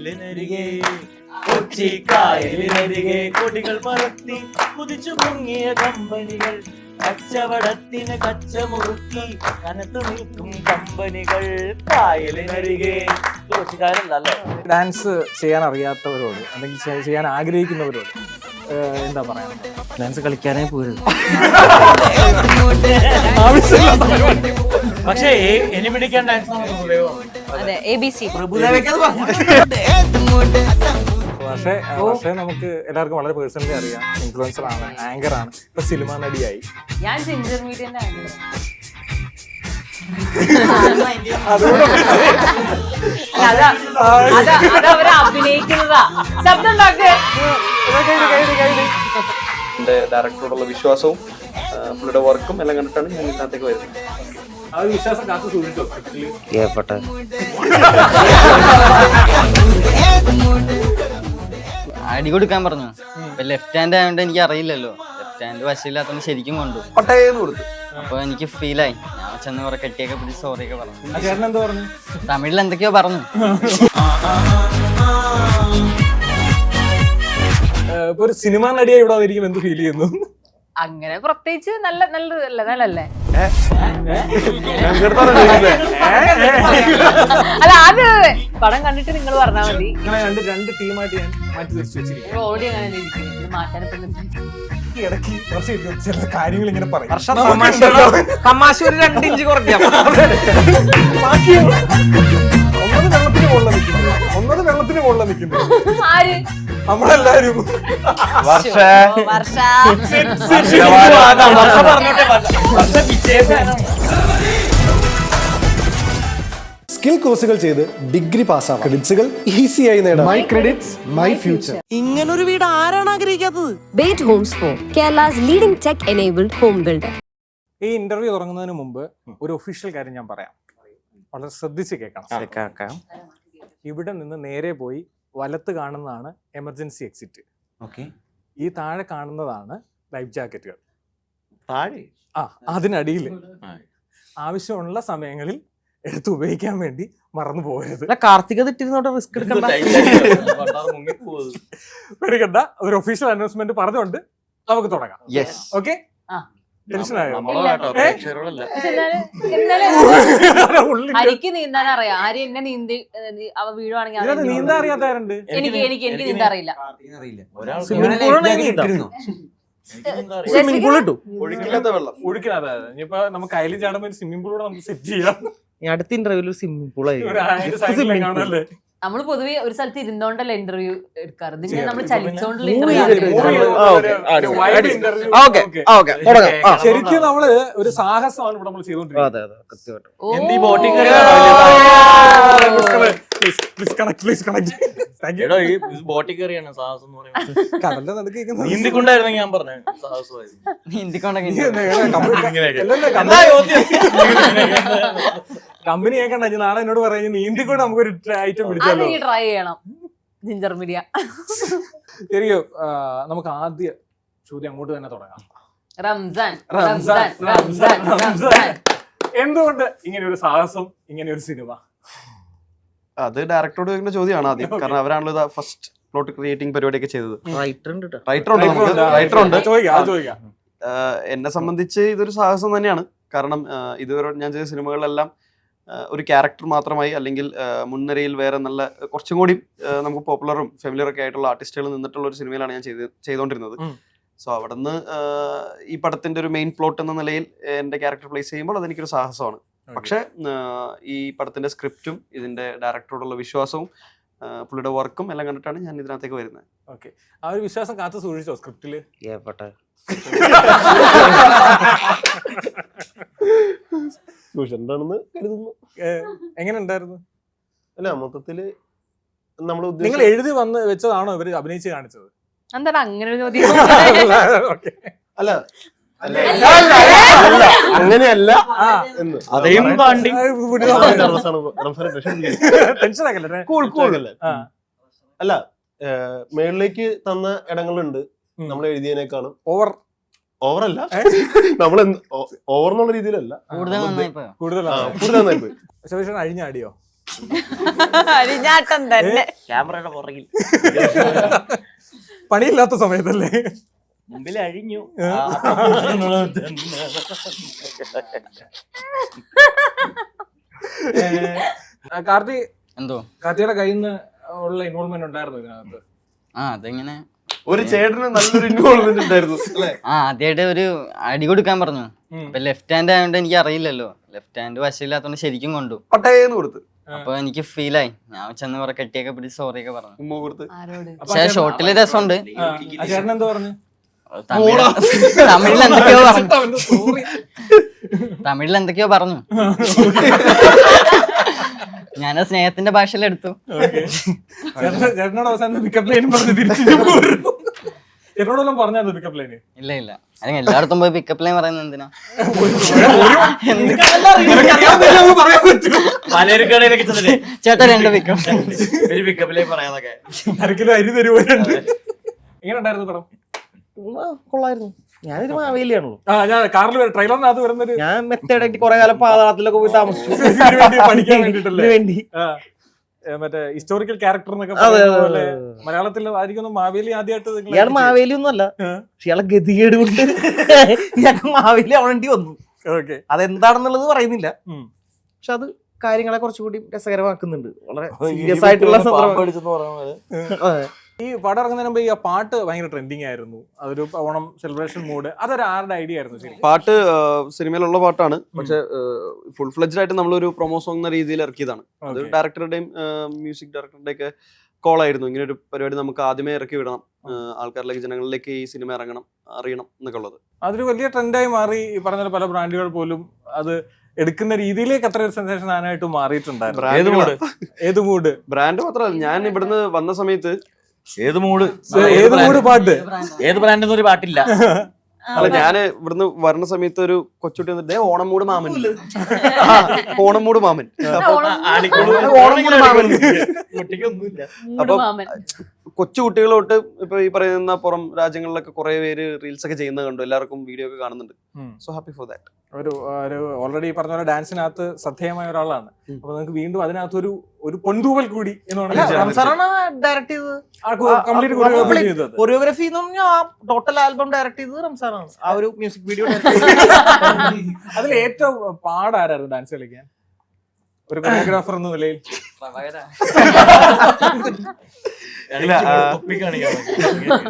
കായലിനരികെ കൊച്ചിക്കായലിനരികെ കൊടികൾ പറത്തി കുതിച്ചു മുങ്ങിയ കമ്പനികൾ കച്ചവടത്തിന് കച്ചമുറുക്കി കനത്തു നിൽക്കും കമ്പനികൾ കായലിനരികെ. കൊച്ചിക്കായലല്ലേ? ഡാൻസ് ചെയ്യാൻ അറിയാത്തവരോട് അല്ലെങ്കിൽ ചെയ്യാൻ ആഗ്രഹിക്കുന്നവരോട് എന്താ പറയാ? ഡാൻസ് കളിക്കാനേ പോരുത്. പക്ഷേ എനി പിടിക്കാൻ ഡാൻസ് പക്ഷേ നമുക്ക് എല്ലാവർക്കും വളരെ പേഴ്സണലി അറിയാം. ഇൻഫ്ലുവൻസർ ആണ്, ആങ്കർ ആണ്, ഇപ്പൊ സിനിമ നടിയായി. ഞാൻ ജിഞ്ചർ മീഡിയന്റെ ആങ്കർ. അതവരെ അഭിനയിക്കുന്നതാ. ശബ്ദം എന്റെ ഡയറക്ടറോടുള്ള വിശ്വാസവും പുള്ളിയുടെ വർക്കും എല്ലാം കണ്ടിട്ടാണ് ഞാൻ ഇതിനകത്തേക്ക് വരുന്നത്. ആ ഒരു വിശ്വാസം കാത്തു സൂക്ഷിച്ചോ? അടി കൊടുക്കാൻ പറഞ്ഞു. ലെഫ്റ്റ് ഹാൻഡ് ആയതുകൊണ്ട് എനിക്ക് അറിയില്ലല്ലോ. ലെഫ്റ്റ് ഹാൻഡ് വശമില്ലാത്തോണ്ട് ശരിക്കും കൊണ്ടു. അപ്പൊ എനിക്ക് ഫീലായി. ഞാൻ ചെന്ന് കുറെ കെട്ടിയൊക്കെ പിടിച്ച് സോറിയൊക്കെ പറഞ്ഞു. ചേട്ടൻ എന്താ പറഞ്ഞു? തമിഴിൽ എന്തൊക്കെയോ പറഞ്ഞു. ഇപ്പൊ ഒരു സിനിമ നടിയായി ഇവിടെ വന്നിരിക്കും എന്ത് ഫീൽ ചെയ്യുന്നു? അങ്ങനെ പ്രത്യേകിച്ച് നല്ലല്ലേ? അല്ല അത് പടം കണ്ടിട്ട് നിങ്ങൾ പറഞ്ഞാൽ മതി. രണ്ട് ടീമായിട്ട് ഞാൻ മാറ്റി തിരിച്ചു വെച്ചിരിക്കും. ഓടി അങ്ങനെ മാറ്റാൻ ഇടയ്ക്ക് കുറച്ച് ചില കാര്യങ്ങൾ ഇങ്ങനെ പറയും. തമാശ ഒരു 2 ഇഞ്ച് കുറയ്ക്കാം. ഒന്നത് വെള്ളത്തിന് മുകളിൽ നിൽക്കുന്നത് ആര്? നമ്മളെല്ലാരും. സ്കിൽ കോഴ്സുകൾ ചെയ്ത് ഡിഗ്രി പാസ്സാവാം. ക്രെഡിറ്റ്സുകൾ ഈസിയായി നേടാം. My credits my future. ഇങ്ങനൊരു വീട് ആരാണ് ആഗ്രഹിക്കാത്തത്? Bait Homes for Kerala's leading tech-enabled home builder. ഈ ഇന്റർവ്യൂ തുടങ്ങുന്നതിന് മുമ്പ് ഒരു ഒഫീഷ്യൽ കാര്യം ഞാൻ പറയാം. വളരെ ശ്രദ്ധിച്ച് കേൾക്കണം. ഇവിടെ നിന്ന് നേരെ പോയി വലത്ത് കാണുന്നതാണ് എമർജൻസി എക്സിറ്റ്. ഈ താഴെ കാണുന്നതാണ് ലൈഫ് ജാക്കറ്റുകൾ. അതിനടിയിൽ ആവശ്യമുള്ള സമയങ്ങളിൽ എടുത്ത് ഉപയോഗിക്കാൻ വേണ്ടി മറന്നു പോകരുത്. കാർത്തിക തെറ്റിരുന്നോട്ട് റിസ്ക് എടുക്കണ്ട. പേടിക്കണ്ട. ഒരു ഒഫീഷ്യൽ അനൗൺസ്മെന്റ് പറഞ്ഞുകൊണ്ട് നമുക്ക് തുടങ്ങാം. ഓക്കെ? ഹരിക്ക് നീന്താൻ അറിയാം. ഹരി എന്നെ നീന്തി അവ വീഴുവാണെങ്കിൽ നീന്താൻ അറിയാത്തവരുണ്ട്. എനിക്ക് നീന്താൻ അറിയില്ല. ഒഴുക്കിനകത്ത് ഇനിയിപ്പോ നമുക്ക് അതിൽ ചാടുമ്പോ ഒരു സ്വിമ്മിംഗ് പൂളൂടെ നമുക്ക് സെറ്റ് ചെയ്യാം. അടുത്ത ഇന്റർവ്യൂല് സ്വിമ്മിംഗ് പൂളായി. നമ്മള് പൊതുവെ ഒരു സ്ഥലത്ത് ഇരുന്നോണ്ടല്ല ഇന്റർവ്യൂ എടുക്കാറ്. ഇതിങ്ങനെ നമ്മൾ ചലിച്ചോണ്ടുള്ള ശരിക്കും നമ്മള് ഒരു സാഹസമാണ് ഇവിടെ നമ്മൾ ചെയ്തോണ്ടിരിക്കുന്നത്. നീന്തിക്കൊണ്ടായിരുന്നെങ്കിൽ ഞാൻ പറഞ്ഞു കമ്പനി കേൾക്കണ്ട. നാളെ എന്നോട് പറഞ്ഞു നീന്തിക്കൊണ്ട് നമുക്കൊരു ഐറ്റം പിടിച്ചാലോ. ട്രൈ ചെയ്യണം ജിഞ്ചർ മീഡിയ. ശരിക്കും നമുക്ക് ആദ്യ ചോദ്യം അങ്ങോട്ട് തന്നെ തുടങ്ങാം. റംസാൻ എന്തുകൊണ്ട് ഇങ്ങനെ ഒരു സാഹസം, ഇങ്ങനെ ഒരു സിനിമ? അത് ഡയറക്ടറോട് ചോദിക്കുന്ന ചോദ്യമാണ് ആദ്യം. കാരണം അവരാണല്ലോ ഇത് ഫസ്റ്റ് പ്ലോട്ട് ക്രിയേറ്റിംഗ് പരിപാടിയൊക്കെ ചെയ്തത്. റൈറ്റർ ഉണ്ട്. എന്നെ സംബന്ധിച്ച് ഇതൊരു സാഹസം തന്നെയാണ്. കാരണം ഇതുവരെ ഞാൻ ചെയ്ത സിനിമകളിലെല്ലാം ഒരു ക്യാരക്ടർ മാത്രമായി അല്ലെങ്കിൽ മുൻനിരയിൽ വേറെ നല്ല കുറച്ചും കൂടി നമുക്ക് പോപ്പുലറും ഫെമിലിയർ ഒക്കെ ആയിട്ടുള്ള ആർട്ടിസ്റ്റുകൾ നിന്നിട്ടുള്ള ഒരു സിനിമയിലാണ് ഞാൻ ചെയ്തുകൊണ്ടിരുന്നത്. സോ അവിടെ നിന്ന് ഈ പടത്തിന്റെ ഒരു മെയിൻ പ്ലോട്ട് എന്ന നിലയിൽ എൻ്റെ ക്യാരക്ടർ പ്ലേസ് ചെയ്യുമ്പോൾ അതെനിക്കൊരു സാഹസമാണ്. പക്ഷെ ഈ പടത്തിന്റെ സ്ക്രിപ്റ്റും ഇതിന്റെ ഡയറക്ടറോടുള്ള വിശ്വാസവും പുള്ളിയുടെ വർക്കും എല്ലാം കണ്ടിട്ടാണ് ഞാൻ ഇതിനകത്തേക്ക് വരുന്നത്. ഓക്കെ. ആ ഒരു വിശ്വാസം കാത്തു സൂക്ഷിച്ചോ സ്ക്രിപ്റ്റില്? എങ്ങനെ ഉണ്ടായിരുന്നു? അല്ല, മൊത്തത്തില് നിങ്ങൾ എഴുതി വന്ന് വെച്ചതാണോ ഇവര് അഭിനയിച്ച് കാണിച്ചത്? എന്താണ് അങ്ങനെ ഒരു ചോദ്യം? അല്ല അങ്ങനെയല്ല. അല്ല, മേളിലേക്ക് തന്ന ഇടങ്ങളുണ്ട് നമ്മൾ എഴുതിയതിനേക്കാളും. ഓവറല്ല, നമ്മൾ ഓവർ എന്നുള്ള രീതിയിലല്ല, കൂടുതൽ നന്നായി പോയി. അഴിഞ്ഞാടിയോ? അരിഞ്ഞാട്ടം തന്നെ. ക്യാമറയുടെ പുറകിൽ പണിയില്ലാത്ത സമയത്തല്ലേ? മുമ്പിൽ അഴിഞ്ഞു. കാർത്തി, എന്തോ കാർത്തിയുടെ കയ്യിൽ നിന്ന് ഉള്ള ഇൻവോൾവ്മെന്റ് ഉണ്ടായിരുന്നു ഇതിനകത്ത്? അതെങ്ങനെ ഒരു ചേട്ടന് നല്ലൊരു ഇൻവോൾവ്മെന്റ് ഉണ്ടായിരുന്നു അല്ലേ? ആദ്യമായിട്ട് ഒരു അടി കൊടുക്കാൻ പറഞ്ഞു. അപ്പൊ ലെഫ്റ്റ് ഹാൻഡ് ആയതുകൊണ്ട് എനിക്ക് അറിയില്ലല്ലോ, ലെഫ്റ്റ് ഹാൻഡ് വശമില്ലാത്തോണ്ട് ശരിക്കും കൊണ്ടു. പട്ടേന്ന് കൊടുത്ത് അപ്പൊ എനിക്ക് ഫീലായി. ഞാൻ ചെന്ന് കുറെ കെട്ടിയൊക്കെ പിടിച്ച് സോറി ഒക്കെ പറഞ്ഞു. ഉമ്മ കൊടുത്ത്. ആരോട്? പക്ഷെ ഷോട്ടില് രസമുണ്ട്. ചേട്ടൻ എന്തോ പറഞ്ഞു? തമിഴിൽ എന്തൊക്കെയോ പറഞ്ഞു. തമിഴിൽ എന്തൊക്കെയോ പറഞ്ഞു. ഞാനത് സ്നേഹത്തിന്റെ ഭാഷയിലെടുത്തു. ചേട്ടനോട് അവസാനം പിക്കപ്പ് ലൈനും പറഞ്ഞ് തിരിച്ചു പോരുന്നു. ചേട്ടനോടെല്ലാം പറഞ്ഞായിരുന്നു പിക്കപ്പ് ലൈന്? ഇല്ല ഇല്ല, അല്ലെങ്കിൽ എല്ലായിടത്തും പോയി പിക്കപ്പ് ലൈൻ പറയുന്നത് എന്തിനാ? പലചരക്കടയിലൊക്കെ ചെന്നില്ലേ ചേട്ടാ 2 പിക്കപ്പ് ഒരു പിക്കപ്പിലേ പറയാതൊക്കെ. അരക്കിലോ അരി തരുവാനുണ്ട്. എങ്ങനെ ഉണ്ടായിരുന്നു പടം? കൊള്ളായിരുന്നു. ഞാനൊരു മാവേലിയാണല്ലോ. ഞാൻ കാറിൽ ട്രെയിലറിനകത്ത് വരുന്നൊരു ഞാൻ മെത്തേഡായിട്ട് കുറെ കാലം പാതാളത്തിലൊക്കെ പോയി താമസിച്ചു. പഠിക്കാൻ വേണ്ടിട്ടല്ലേ? ഇതിന് വേണ്ടി മറ്റേ ഹിസ്റ്റോറിക്കൽ ക്യാരക്ടർ എന്നൊക്കെ അതെ, പറയുന്ന അതെ, പോലെ അതെ. മലയാളത്തിൽ ആയിരിക്കും മാവേലി ആദ്യമായിട്ട് നിങ്ങൾ ഇയാള് മാവേലി ഒന്നും അല്ല, പക്ഷെ ഇയാളെ ഗതികേട് കൊണ്ട് ഇയാൾക്ക് മാവേലി ആവേണ്ടി വന്നു. ഓക്കെ. അതെന്താണെന്നുള്ളത് പറയുന്നില്ല, പക്ഷെ അത് കാര്യങ്ങളെ കുറച്ചുകൂടി രസകരമാക്കുന്നുണ്ട്. വളരെ സീരിയസ് ആയിട്ടുള്ള അതെ. ഈ പടം ഇറങ്ങുന്നതിന് മുമ്പ് ഈ പാട്ട് ഭയങ്കര ട്രെൻഡിങ് ആയിരുന്നു. അതൊരു ഓണം സെലിബ്രേഷൻ മൂഡ്. അതൊരു ആരുടെ ഐഡിയ ആയിരുന്നു ശരി? പാട്ട് സിനിമയിലുള്ള പാട്ടാണ്, പക്ഷെ ഫുൾ ഫ്ലെഡ്ജ് ആയിട്ട് നമ്മളൊരു പ്രൊമോ സോങ് എന്ന രീതിയിൽ ഇറക്കിയതാണ്. അത് ഡയറക്ടറുടെയും മ്യൂസിക് ഡയറക്ടറുടെ ഒക്കെ കോൾ ആയിരുന്നു. ഇങ്ങനെ ഒരു പരിപാടി നമുക്ക് ആദ്യമേ ഇറക്കി വിടണം, ആൾക്കാരിലേക്ക് ജനങ്ങളിലേക്ക് ഈ സിനിമ ഇറങ്ങണം, അറിയണം എന്നൊക്കെ ഉള്ളത്. അതൊരു വലിയ ട്രെൻഡായി മാറി. ഈ പറഞ്ഞ പല ബ്രാൻഡുകൾ പോലും അത് എടുക്കുന്ന രീതിയിലേക്ക് അത്ര ഒരു സെൻസേഷൻ ആനായിട്ട് മാറിയിട്ടുണ്ടായിരുന്നു. ഏത് മൂഡ്? ബ്രാൻഡ് മാത്രമല്ല, ഞാൻ ഇവിടുന്ന് വന്ന സമയത്ത് ഏത് മൂഡ് പാട്ട്? ഏത് ബ്രാൻഡ് ഒരു പാട്ടില്ല. അല്ല, ഞാന് ഇവിടുന്ന് വരുന്ന സമയത്ത് ഒരു കൊച്ചുട്ടി വന്നിട്ട് ഓണം മൂട് മാമൻ, ഓണം മൂട് മാമൻ, അപ്പൊ കൊച്ചു കുട്ടികൾ തൊട്ട് ഇപ്പൊ ഈ പറയുന്ന പുറം രാജ്യങ്ങളിലൊക്കെ കുറെ പേര് റീൽസ് ഒക്കെ ചെയ്യുന്നത് കണ്ടു, എല്ലാവർക്കും വീഡിയോ ഒക്കെ കാണുന്നുണ്ട്. So happy for that. ഒരു ഓൾറെഡി പറഞ്ഞ പോലെ ഡാൻസിനകത്ത് ശ്രദ്ധേയമായ ഒരാളാണ്. അപ്പൊ നിങ്ങൾക്ക് വീണ്ടും അതിനകത്ത് ഒരു പൊൻതൂവൽ കൂടി ഡയറക്ട് ചെയ്തത് കൊറിയോഗ്രഫി ടോട്ടൽ ആൽബം ഡയറക്ട് ചെയ്തത് റംസാനാണ്. ആ ഒരു മ്യൂസിക് വീഡിയോ അതിൽ ഏറ്റവും പാടായിരുന്നു ഡാൻസ് കളിക്കാൻ ഒരു കൊറിയോഗ്രാഫർ എന്ന നിലയിൽ?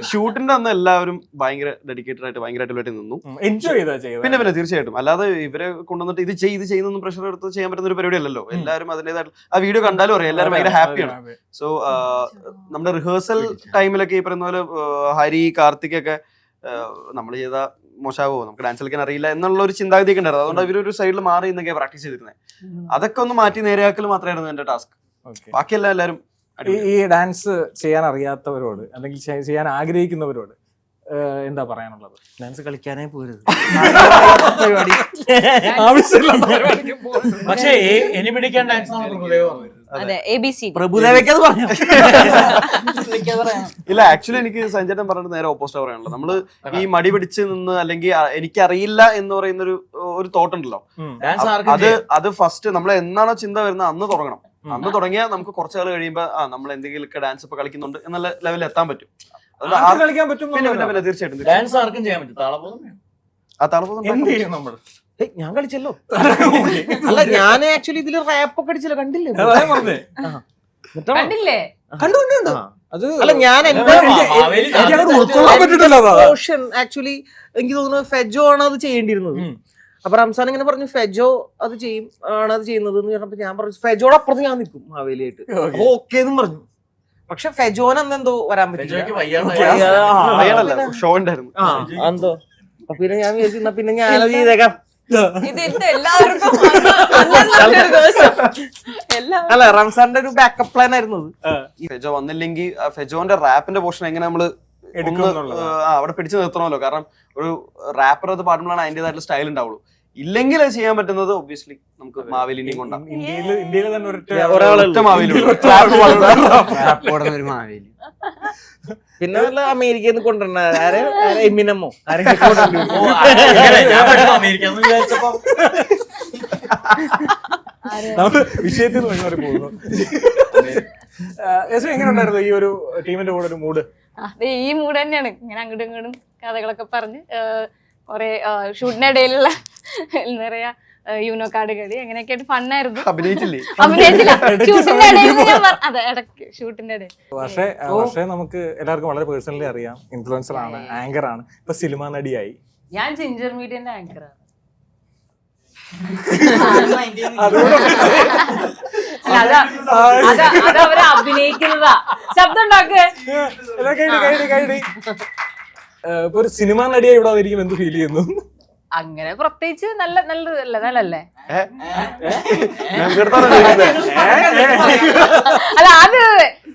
ഷൂട്ടിന്റെ അന്ന് എല്ലാവരും ഭയങ്കര ഡെഡിക്കേറ്റഡ് ആയിട്ട് ഭയങ്കരമായിട്ട് നിന്നു, എൻജോയ് ചെയ്താ. പിന്നെ തീർച്ചയായിട്ടും. അല്ലാതെ ഇവരെ കൊണ്ടുവന്നിട്ട് ഇത് ചെയ്യുന്ന പ്രഷർ എടുത്ത് ചെയ്യാൻ പറ്റുന്ന ഒരു പരിപാടി അല്ലല്ലോ. എല്ലാവരും അതിന്റേതായിട്ട് ആ വീഡിയോ കണ്ടാലും അറിയാം, എല്ലാവരും ഭയങ്കര ഹാപ്പിയാണ്. സോ നമ്മുടെ റിഹേഴ്സൽ ടൈമിലൊക്കെ ഈ പറയുന്ന പോലെ ഹരി, കാർത്തിക് ഒക്കെ നമ്മൾ ചെയ്ത മോശമാവോ, നമുക്ക് ഡാൻസ് കളിക്കാൻ അറിയില്ല എന്നുള്ള ഒരു ചിന്താഗതിയൊക്കെ ഉണ്ടായിരുന്നു. അതുകൊണ്ട് ഇവരൊരു സൈഡിൽ മാറി എന്നൊക്കെ പ്രാക്ടീസ് ചെയ്തിരുന്നത്. അതൊക്കെ ഒന്ന് മാറ്റി നേരെയാക്കൽ മാത്രമായിരുന്നു എന്റെ ടാസ്ക്. ബാക്കിയെല്ലാം എല്ലാവരും ഈ ഡാൻസ് ചെയ്യാൻ അറിയാത്തവരോട് അല്ലെങ്കിൽ ചെയ്യാൻ ആഗ്രഹിക്കുന്നവരോട് എന്താ പറയാനുള്ളത്? ഡാൻസ് കളിക്കാനേ പോരുത്. പക്ഷേ എനി പിടിക്കാൻ ഡാൻസ് പ്രഭുദേവയ്ക്കത് പറഞ്ഞു. ഇല്ല, ആക്ച്വലി എനിക്ക് സഞ്ജയൻ പറഞ്ഞിട്ട് നേരെ ഓപ്പോസിറ്റ് പറയാനുള്ളത്. നമ്മള് ഈ മടി പിടിച്ച് നിന്ന് അല്ലെങ്കിൽ എനിക്കറിയില്ല എന്ന് പറയുന്ന ഒരു തോട്ട് ഉണ്ടല്ലോ, അത് ഫസ്റ്റ് നമ്മൾ എന്നാണോ ചിന്ത വരുന്നത് അന്ന് തുടങ്ങണം. അന്ന് തുടങ്ങിയാൽ നമുക്ക് കുറച്ചു നാൾ കഴിയുമ്പോ നമ്മൾ എന്തെങ്കിലുമൊക്കെ ഡാൻസ് ഇപ്പൊ കളിക്കുന്നുണ്ട് എന്നുള്ള ലെവലിൽ എത്താൻ പറ്റും. കളിക്കാൻ പറ്റും. പിന്നെ തീർച്ചയായിട്ടും ഡാൻസ് ആർക്കും ചെയ്യാൻ പറ്റും. ആ താളബോധം നമ്മൾ ഞാൻ കളിച്ചല്ലോ. അല്ല, ഞാൻ ആക്ച്വലി ഇതില് റാപ്പ് അടിച്ചല്ലോ, കണ്ടില്ലേ? കണ്ടില്ലേ? കണ്ടു. അത് അല്ല, ഞാൻ പോർഷൻ ആക്ച്വലി എനിക്ക് തോന്നുന്നു ഫെജോ ആണ് അത് ചെയ്യേണ്ടിയിരുന്നത്. അപ്പൊ റംസാൻ ഇങ്ങനെ പറഞ്ഞു ഫെജോ അത് ചെയ്യും, ആണ് അത് ചെയ്യുന്നത് എന്ന് പറഞ്ഞപ്പോ ഞാൻ പറഞ്ഞു ഫെജോടെ അപ്പുറത്ത് ഞാൻ നിൽക്കും മാവേലിയായിട്ട്. ഓക്കെ എന്നും പറഞ്ഞു. പക്ഷെ ഫെജോന് അന്നെന്തോ വരാൻ പറ്റില്ല, ഷോ ഉണ്ടായിരുന്നു. എന്തോ. അപ്പൊ പിന്നെ ഞാൻ വിചാരിച്ചു പിന്നെ ഞാനത് ചെയ്തേക്കാം. അല്ല, റംസാന്റെ ഒരു ബാക്കപ്പ് പ്ലാൻ ആയിരുന്നു അത്. ഫെജോ വന്നില്ലെങ്കിൽ ഫെജോന്റെ റാപ്പിന്റെ പോർഷൻ എങ്ങനെ നമ്മള് അവിടെ പിടിച്ചു നിർത്തണമല്ലോ. കാരണം ഒരു റാപ്പർ അത് പാടുമ്പോഴാണ് അതിന്റേതായിട്ടുള്ള സ്റ്റൈൽ ഉണ്ടാവുള്ളൂ. ഇല്ലെങ്കിൽ അത് ചെയ്യാൻ പറ്റുന്നത് ഒബ്വിയസ്ലി നമുക്ക് മാവേലിനെയും കൊണ്ടാണ്. ഇന്ത്യയിൽ തന്നെ ഒരൊറ്റ മാവേലി. പിന്നെ വല്ല അമേരിക്കയിൽ നിന്ന് കൊണ്ടുവരണ എമിനമോ നമ്മൾ വിഷയത്തിൽ നിന്ന് വഴി പോകുന്നു. എങ്ങനെ ഉണ്ടായിരുന്നു ഈ ഒരു ടീമിന്റെ കൂടെ ഒരു മൂഡ്? ഈ മൂഡ് തന്നെയാണ്. ഇങ്ങനെ അങ്ങോട്ടും ഇങ്ങോട്ടും കഥകളൊക്കെ പറഞ്ഞ് കുറെ ഷൂട്ടിനിടയിലുള്ള എന്താ പറയാ യൂനോ കാർഡ് കളി അങ്ങനെയൊക്കെ ആയിട്ട് ഫണ്ണായിരുന്നു. അഭിനയിച്ചില്ല ഷൂട്ടിന്റെ ഇടയിൽ. അതെ, ഇടയ്ക്ക് ഷൂട്ടിന്റെ ഇടയിൽ. പക്ഷേ നമുക്ക് എല്ലാവർക്കും വളരെ പേഴ്സണലി അറിയാം, ഇൻഫ്ലുവൻസർ ആണ്, ആങ്കർ ആണ്, ഇപ്പൊ സിനിമ നടിയായി. ഞാൻ ജിഞ്ചർ മീഡിയന്റെ ആങ്കറാണ്. അതവരെ അഭിനയിക്കുന്നതാ. ശബ്ദം ഉണ്ടാക്കുക. ഇപ്പൊ ഒരു സിനിമ നടിയായി ഇവിടെ വന്നിരിക്കും, എന്ത് ഫീൽ ചെയ്യുന്നു? അങ്ങനെ പ്രത്യേകിച്ച് നല്ലല്ലേ? അല്ല, അത്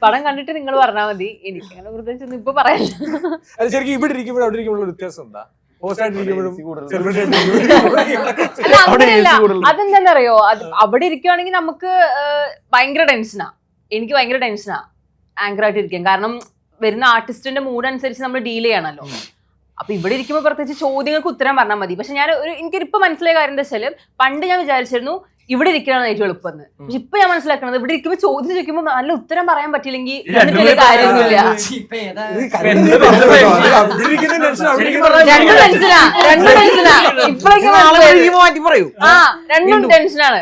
പടം കണ്ടിട്ട് നിങ്ങൾ പറഞ്ഞാൽ മതി. എനിക്ക് അങ്ങനെ പ്രത്യേകിച്ച് ഇപ്പൊ പറയാനില്ല. അത് ശരിക്കും ഇവിടെ ഇരിക്കുമ്പോഴും അവിടെ ഇരിക്കുമ്പോഴും വ്യത്യാസം എന്താ? അതെന്താന്നറിയോ, അവിടെ ഇരിക്കുവാണെങ്കിൽ നമുക്ക് ഭയങ്കര ടെൻഷനാ. എനിക്ക് ഭയങ്കര ടെൻഷനാ ആങ്കർ ആയിട്ട് ഇരിക്കാൻ. കാരണം വരുന്ന ആർട്ടിസ്റ്റിന്റെ മൂഡ് അനുസരിച്ച് നമ്മൾ ഡീൽ ചെയ്യണല്ലോ. അപ്പൊ ഇവിടെ ഇരിക്കുമ്പോൾ പ്രത്യേകിച്ച് ചോദ്യങ്ങൾക്ക് ഉത്തരം പറഞ്ഞാൽ മതി. പക്ഷെ ഞാൻ എനിക്കിപ്പോ മനസ്സിലായ കാര്യം എന്താ വെച്ചാല്, പണ്ട് ഞാൻ വിചാരിച്ചിരുന്നു ഇവിടെ ഇരിക്കലാണ് ഏറ്റവും എളുപ്പം. പക്ഷെ ഇപ്പൊ ഞാൻ മനസ്സിലാക്കണത് ഇവിടെ ഇരിക്കുമ്പോൾ ചോദ്യം ചോദിക്കുമ്പോൾ നല്ല ഉത്തരം പറയാൻ പറ്റില്ലെങ്കിൽ കാര്യമൊന്നുമില്ല. രണ്ടും ടെൻഷനാണ്.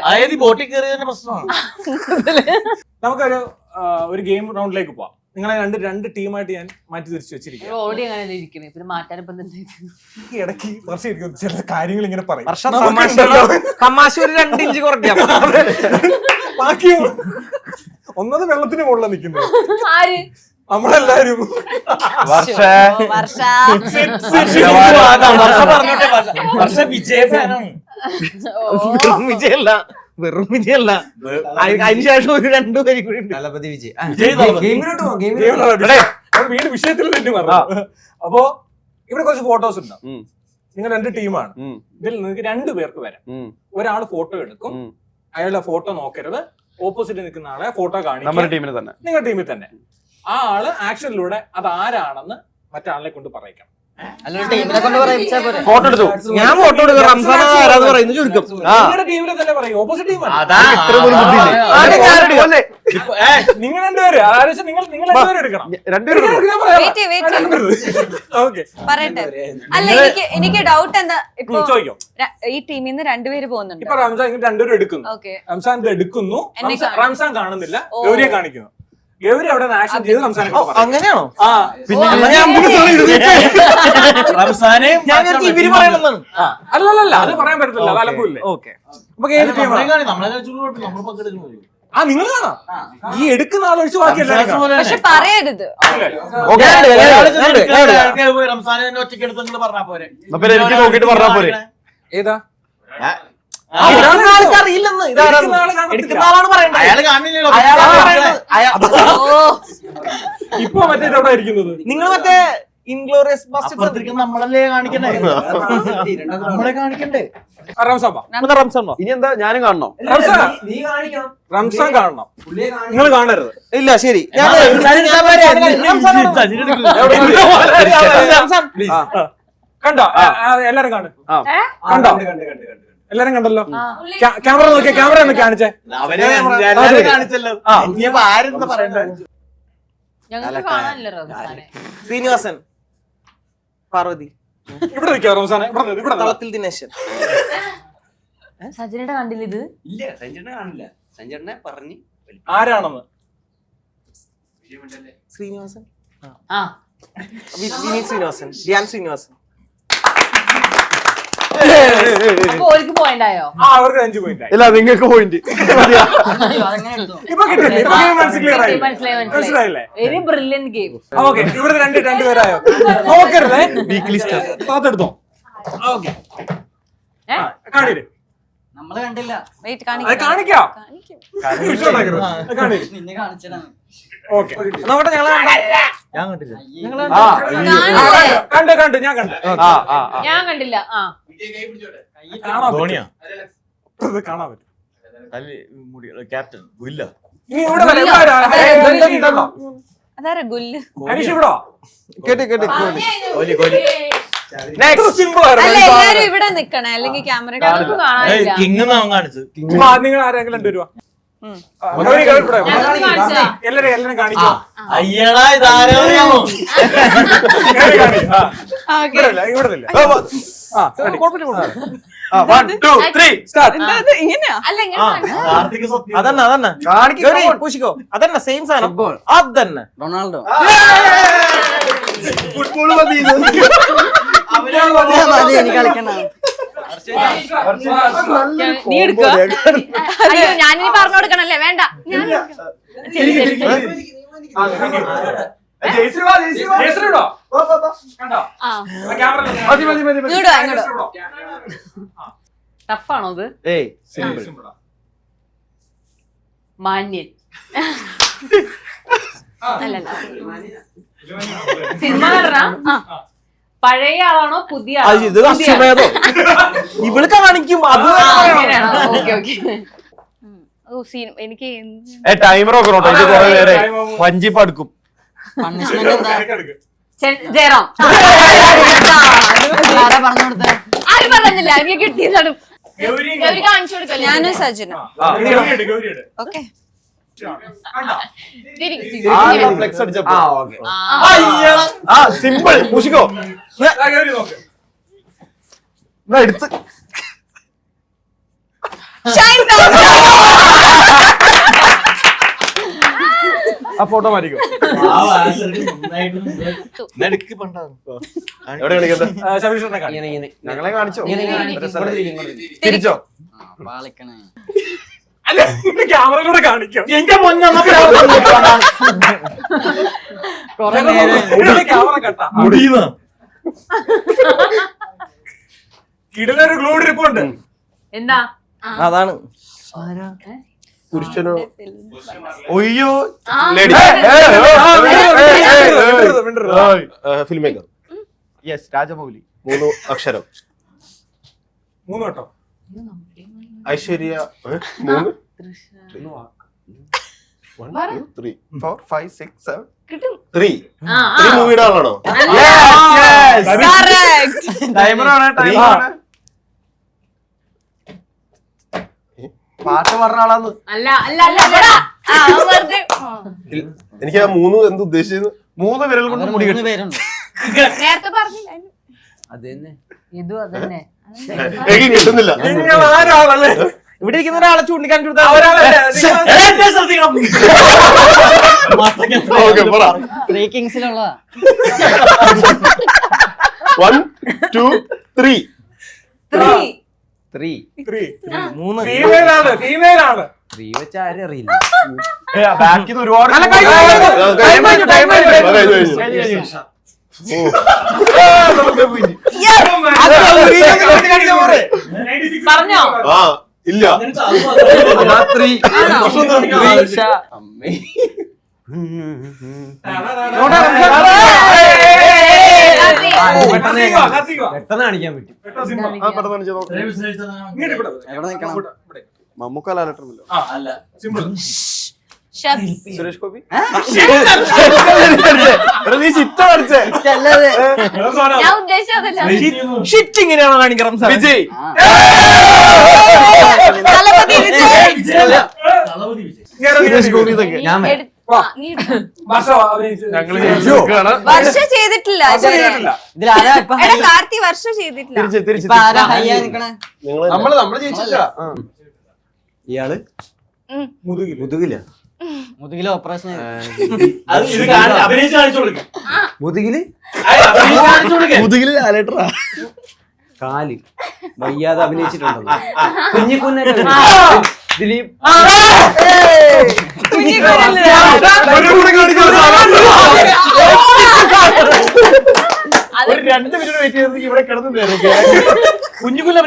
നമുക്കൊരു ഗെയിം റൗണ്ടിലേക്ക് പോവാം. നിങ്ങളെ രണ്ട് ടീമായിട്ട് ഞാൻ മാറ്റി തിരിച്ചു വെച്ചിരിക്കും. ഓൾറെഡി അങ്ങനെ ഇരിക്കണേ, പിന്നെ മാറ്റാനിപ്പം ഈ ഇടയ്ക്ക് വർഷം ചില കാര്യങ്ങൾ ഇങ്ങനെ പറയും. തമാശ ഒരു 2 ഇഞ്ച് കുറയ്ക്കാം. ബാക്കി ഒന്നത് വെള്ളത്തിന് മുകളിൽ നിൽക്കുന്നത് ആര്? നമ്മളെല്ലാരും. വിജയല്ല, വെറും വിജയല്ല. അതിനുശേഷം ഒരു 2 പേര് കൂടി വീണ്ടും വിഷയത്തിൽ തന്നെ പറഞ്ഞു. അപ്പോ ഇവിടെ കുറച്ച് ഫോട്ടോസ് ഉണ്ടാവും. നിങ്ങൾ 2 ടീമാണ്. ഇതിൽ നിങ്ങൾക്ക് 2 പേർക്ക് വരാം. ഒരാൾ ഫോട്ടോ എടുക്കും, അയാളുടെ ഫോട്ടോ നോക്കരുത്. ഓപ്പോസിറ്റ് നിൽക്കുന്ന ആളെ ഫോട്ടോ കാണിക്കും, നിങ്ങളുടെ ടീമിൽ തന്നെ. ആ ആള് ആക്ഷനിലൂടെ അത് ആരാണെന്ന് മറ്റാളിനെ കൊണ്ട് പറയിക്കണം. ഫോട്ടോ എടുത്തു. ഞാൻ ഫോട്ടോ എടുക്കാം. റംസാൻ ആരാന്ന് പറയുന്നത് ചുരുക്കം. നിങ്ങളുടെ ടീമിലെ തന്നെ പറയും, ഓപ്പോസിറ്റ് ടീം. നിങ്ങൾ 2 പേര് നിങ്ങൾ 2 പേര് എടുക്കണം. പറയട്ടെ. അല്ല, എനിക്ക് ഡൗട്ട് എന്താ, ഇപ്പൊ ഈ ടീമിൽ നിന്ന് 2 പേര് പോകുന്നുണ്ട്. ഇപ്പൊ റംസാൻ 2 പേരും എടുക്കുന്നു. റംസാൻ ഇത് എടുക്കുന്നു, റംസാൻ കാണുന്നില്ല, ഗൗരിയെ കാണിക്കുന്നു. ഗൗരി അവിടെ ആക്ഷൻ ചെയ്ത് റംസാനെ അങ്ങനെയാണോ? അല്ലല്ല, അത് പറയാൻ പറ്റത്തില്ല, അത് അലപ്പില്ലേ. നിങ്ങൾ കാണാം. ഈ എടുക്കുന്ന ആളൊഴിച്ച് ബാക്കി പക്ഷെ പറയരുത്. ഏതാ അറിയില്ലെന്ന്. എടുക്കുന്ന ആളാണ് പറയുന്നത്. ഇപ്പൊ മറ്റേ എവിടെ ഇരിക്കുന്നത്? നിങ്ങൾ മറ്റേ ഇൻഗ്ലോറിയസ് നമ്മളല്ലേ കാണിക്കണ്ടേ? നമ്മളെ കാണിക്കണ്ടേ? റംസാൻ ഇനി എന്താ ഞാനും കാണണോ? റംസാൻ കാണണം, നിങ്ങൾ കാണരുത്. ഇല്ല, ശരി. കണ്ടോ? എല്ലാരും കാണും. കണ്ടോ? എല്ലാരും കണ്ടല്ലോ. ക്യാമറ നോക്കിയ, ക്യാമറ ഒന്ന് കാണിച്ചേ. കാണിച്ചല്ലോ. ആരെന്ന് പറയണ്ടേ? ഞങ്ങൾക്ക് കാണാനില്ല റംസാനെ. ശ്രീനിവാസൻ, പാർവതി, ഇവിടെ നിൽക്കാം. റംസാനെ ഇവിടെ തളത്തിൽ ദിനേശൻ. സജനയുടെ കണ്ടില്ല ഇത്? ഇല്ല, സഞ്ജയനെ കാണില്ല. സഞ്ജയനെ പറഞ്ഞു ആരാണെന്ന്. ശ്രീനിവാസൻ, ആ ശ്രീനിവാസൻ, ധ്യാൻ ശ്രീനിവാസൻ. അപ്പൊ ഓർക്ക് പോയിന്റ് ആയോ? അവർക്ക് 5 പോയിന്റ്. ഇല്ല, നിങ്ങൾക്ക് പോയിന്റ്. ഇപ്പൊ കിട്ടില്ലേ? ഇപ്പൊ മനസ്സിലായി, മനസ്സിലായില്ലേ? Very brilliant game. ഓക്കെ, ഇവിടെ 2 പേരായോ? നോക്കരുതേ, വീക്ക്ലി സ്റ്റാർ പാത്തെടുത്തോ. ഓക്കെ, കാണില്ലേ? നമ്മള് കണ്ടില്ല. കാണിക്കാം. നോക്കട്ടെ, ഞങ്ങളെ ഞാൻ കണ്ടില്ല. കണ്ടു, ഞാൻ കണ്ടു. ഞാൻ കണ്ടില്ല. ധോണിയാ കാണാൻ പറ്റും. ക്യാപ്റ്റൻ ഇല്ല. ഇനി ഇവിടെ അതാരാ ഗുല്ല്? ഹരീഷ് ഇവിടോ? കേട്ട് കോഹ്ലി സിമ്പിൾ അല്ല ആയിരുന്നു. എല്ലാരും ഇവിടെ നിക്കണേ അല്ലെങ്കിൽ ക്യാമറ ഞങ്ങൾക്ക് കാണാനില്ല. കിങ് കാണിച്ചു നിങ്ങൾ ആരെങ്കിലും 2 രൂപ ഞങ്ങൾക്ക് കാണിച്ചതാ. എല്ലാരും കാണിക്കോ. അയ്യടാ ഇതാരോ ഇവിടെ ഇല്ല. ആ ready. Start. ഇങ്ങനെയാ അല്ല ഇങ്ങനെ കാണിച്ചു. കാർത്തിക് സത്യം അതന്നെ പൂശിക്കോ അതന്നെ സെയിം സാധനം അതന്നെ റൊണാൾഡോ ഫുട്ബോൾ മതി എനിക്ക് കളിക്കണ നീ എടുക്കുക. അയ്യോ ഞാനിനി പറഞ്ഞു കൊടുക്കണല്ലേ വേണ്ട ഞാൻ ടഫാണോ അത്? ഏയ് സിമ്പിൾ മാന്യൻ. അല്ലല്ല സിനിമ നടനാ? പഴയ ആളാണോ പുതിയ ഇത് അശ്വമേധോ ഇവള് കാണിക്കും അത് ഓ സീൻ എനിക്ക് ടൈമർ ഒക്കെ നോട്ടോ ഇത് കുറെ പേരെ വഞ്ചിപ്പ് അടുക്കും പണിഷ്മെന്റ് എന്താ ജയറാം. ആരാ പറഞ്ഞു കൊടുത്തേ ആരും പറഞ്ഞില്ല എനിക്ക് കിട്ടിയതാണ് ഗൗരി കാണിച്ചു കൊടുക്കല്ലേ ഞാനും സജിനും ഓക്കെ ഫ്ലെക്സ് അടിച്ചപ്പോ സിമ്പിൾ പൂശിക്കോ എടുത്ത് ആ ഫോട്ടോ മാറ്റിക്കോ. എവിടെ കളിക്കട്ടെ ശബരീഷനെ കാണിക്കാം. ഞങ്ങളെ കാണിച്ചോ തിരിച്ചോ വാളിക്കണേ ക്യാമറയിലൂടെ കാണിക്കാം. ക്യാമറ കട്ടാ. കിടലൊരു ഗ്ലൂഡ് ഇരിപ്പുണ്ട്. എന്താ? അതാണ് പുരുഷനോ ഒയ്യോ lady film maker yes Rajamouli 3 അക്ഷരം 3 വട്ടം. ഐശ്വര്യ 3 1 2 3 4 5 6 7 3 മൂവിയുടെ ആളാണോ പാട്ട് പറഞ്ഞ ആളാന്ന് അല്ല അല്ല അല്ല അല്ലടാ. എനിക്ക് ആ 3 എന്ത് ഉദ്ദേശിച്ചത് 3 വിരൽ കൊണ്ട് മുടി 3 പേരുണ്ട് നേരത്തെ പറഞ്ഞില്ല ഇതും അതന്നെ. എനിക്ക് കിട്ടുന്നില്ല നിങ്ങൾ ആരാളല്ലേ? ഇവിടെ ഇരിക്കുന്ന ഒരാളെ ചൂണ്ടിക്കാണിച്ചു കൊടുത്താൽ ഓക്കെ പറ 3 കിങ്സിലുള്ള 1 2 3 Three. 3 ഫീമെയിൽ ആണ്. ബാക്കിൽ ഒരുപാട് പറഞ്ഞോ? ആ ഇല്ല പെട്ടെന്ന് കാണിക്കാൻ പറ്റും. എവിടെ നിൽക്കണം മമ്മൂക്കാലല്ലോ സുരേഷ് ഗോപി നീ ചിത്ത പഠിച്ചേ ഞാൻ ഉദ്ദേശിച്ചതല്ല ഷിറ്റ് ഇങ്ങനെയാണോ കാണിക്കണം സാർ? വിജയ് തലപതി വിജയ്. സുരേഷ് ഗോപി ഇതൊക്കെ നീ എടുത്തോ. വർഷ ചെയ്തിട്ടില്ല ഇതിലാരാ ഇപ്പൊ എടാ കാർത്തി വർഷ ചെയ്തിട്ടില്ല ഇപ്പൊ ആരാ ഹയ്യാ നിക്കണേ നമ്മള് ജയിച്ചില്ല ഇയാള് ഉം. മുതുകില്ല മുതുകില് ഓപ്പറേഷൻ മുതുകില് മുതുകില് ലാലേട്ടറാ കാല് വയ്യാതെ അഭിനയിച്ചിട്ടുണ്ടോ? കുഞ്ഞിക്കുഞ്ഞൊക്കെ ദിലീപ് ഒരു 2 മിനിറ്റ് വെയിറ്റ് ചെയ്ത് ഇവിടെ കിടന്നു കുഞ്ഞുകുല്ല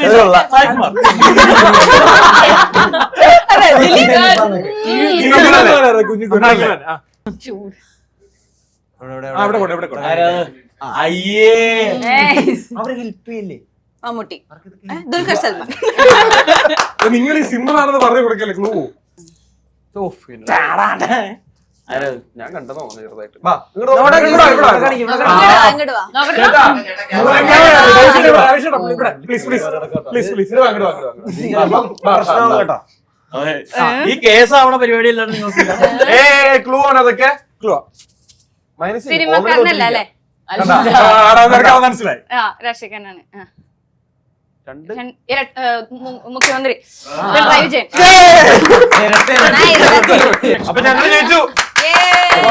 അയ്യേ അവരെ ഹെൽപ്പ് ചെയ്യല്ലേ? മമ്മൂട്ടി ദുൽഖർ സൽമാൻ നിങ്ങൾ ഈ സിമ്പിൾ ആണെന്ന് പറഞ്ഞു കൊടുക്കല്ലേ ക്ലൂ. ഞാൻ കണ്ടെന്ന് തോന്നുന്നു ചെറുതായിട്ട്. ഈ കേസ് ആവണ പരിപാടി അല്ലാണ്ട് നിങ്ങൾക്ക് ക്ലൂ ആണ് അതൊക്കെ. സിനിമക്കാരനല്ല അല്ലേ? മനസ്സിലായി. രാഷ്ട്രീയക്കാരനാണ്. രണ്ട് മുഖ്യമന്ത്രി പിണറായി വിജയൻ. അപ്പൊ ഞങ്ങൾ ജയിച്ചു.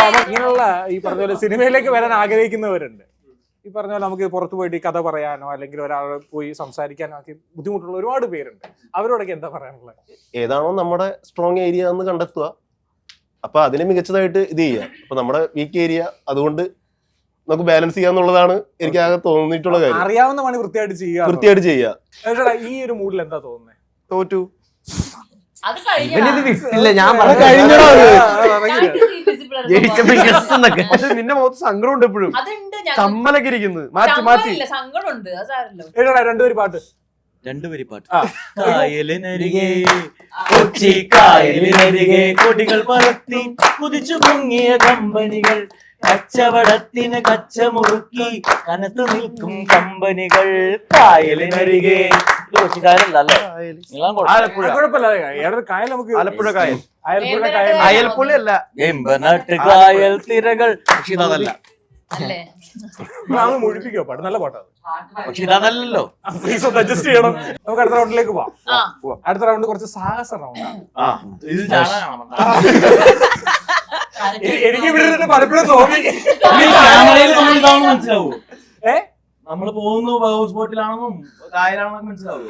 അപ്പൊ ഇങ്ങനെയുള്ള ഈ പറഞ്ഞ പോലെ സിനിമയിലേക്ക് വരാൻ ആഗ്രഹിക്കുന്നവരുണ്ട്. ഈ പറഞ്ഞ പോലെ നമുക്ക് പുറത്തു പോയിട്ട് ഈ കഥ പറയാനോ അല്ലെങ്കിൽ ഒരാളെ പോയി സംസാരിക്കാനോ ഒക്കെ ബുദ്ധിമുട്ടുള്ള ഒരുപാട് പേരുണ്ട്. അവരോടൊക്കെ എന്താ പറയാനുള്ളത്? ഏതാണോ നമ്മുടെ സ്ട്രോങ് ഏരിയ എന്ന് കണ്ടെത്തുക, അപ്പൊ അതിനെ മികച്ചതായിട്ട് ഇത് ചെയ്യുക. അപ്പൊ നമ്മുടെ വീക്ക് ഏരിയ അതുകൊണ്ട് നമുക്ക് ബാലൻസ് ചെയ്യാന്നുള്ളതാണ് എനിക്ക് ആകെ തോന്നിയിട്ടുള്ള കാര്യം. അറിയാവുന്ന പണി വൃത്തിയായിട്ട് വൃത്തിയായിട്ട് ചെയ്യുക. ഈ ഒരു മൂഡിൽ എന്താ തോന്നുന്നത്? തോറ്റു. അത് ഇല്ല ഞാൻ പക്ഷെ നിന്റെ മുഖത്ത് സങ്കടം ഉണ്ട് എപ്പോഴും. ചമ്മലൊക്കെ ഇരിക്കുന്നത് മാറ്റി മാറ്റി. സങ്കടമുണ്ട്. അത് സാരല്ലോ. രണ്ടുപേര് പാട്ട്. രണ്ടുപേരി പാട്ട്. കായലിനരികെ കൊച്ചി കായലിനരികെ കൊടികൾ പറത്തി കുതിച്ചു പൊങ്ങിയ കമ്പനികൾ, കച്ചവടത്തിന് കച്ചമുറുക്കി കനത്തു നിൽക്കും കമ്പനികൾ. കായലിനരികെ കൊച്ചിക്കാരല്ലേ? കുഴപ്പമില്ല. ഏതൊരു കായൽ നമുക്ക് ആലപ്പുഴ കായൽ. അയൽപ്പുഴ കായൽ. അയൽപ്പുള്ളി അല്ല, എമ്പനാട്ട് കായൽ തിരകൾ. പക്ഷെ ഇതല്ല. അല്ലേ? നമ്മൾ മുഴിപ്പിക്കോ പാട്ട്? നല്ല പാട്ടാണ്. പക്ഷെ ഇതല്ലല്ലോ. പ്ലീസ് ഒന്ന് അഡ്ജസ്റ്റ് ചെയ്യണം. നമുക്ക് അടുത്ത റൗണ്ടിലേക്ക് പോവാം. അടുത്ത റൗണ്ട് കുറച്ച് സാഹസ റൗണ്ടാണ്. ഇത് ചാണകമാണ്. എനിക്ക് ഇവിടെ പലപ്പോഴും തോന്നി ക്യാമറയിൽ നമ്മൾ ഇതാണെന്ന് മനസ്സിലാവൂ. നമ്മള് പോകുന്നു ഹൗസ് ബോട്ടിലാണെന്നും കായലാണെന്നൊക്കെ മനസ്സിലാവും.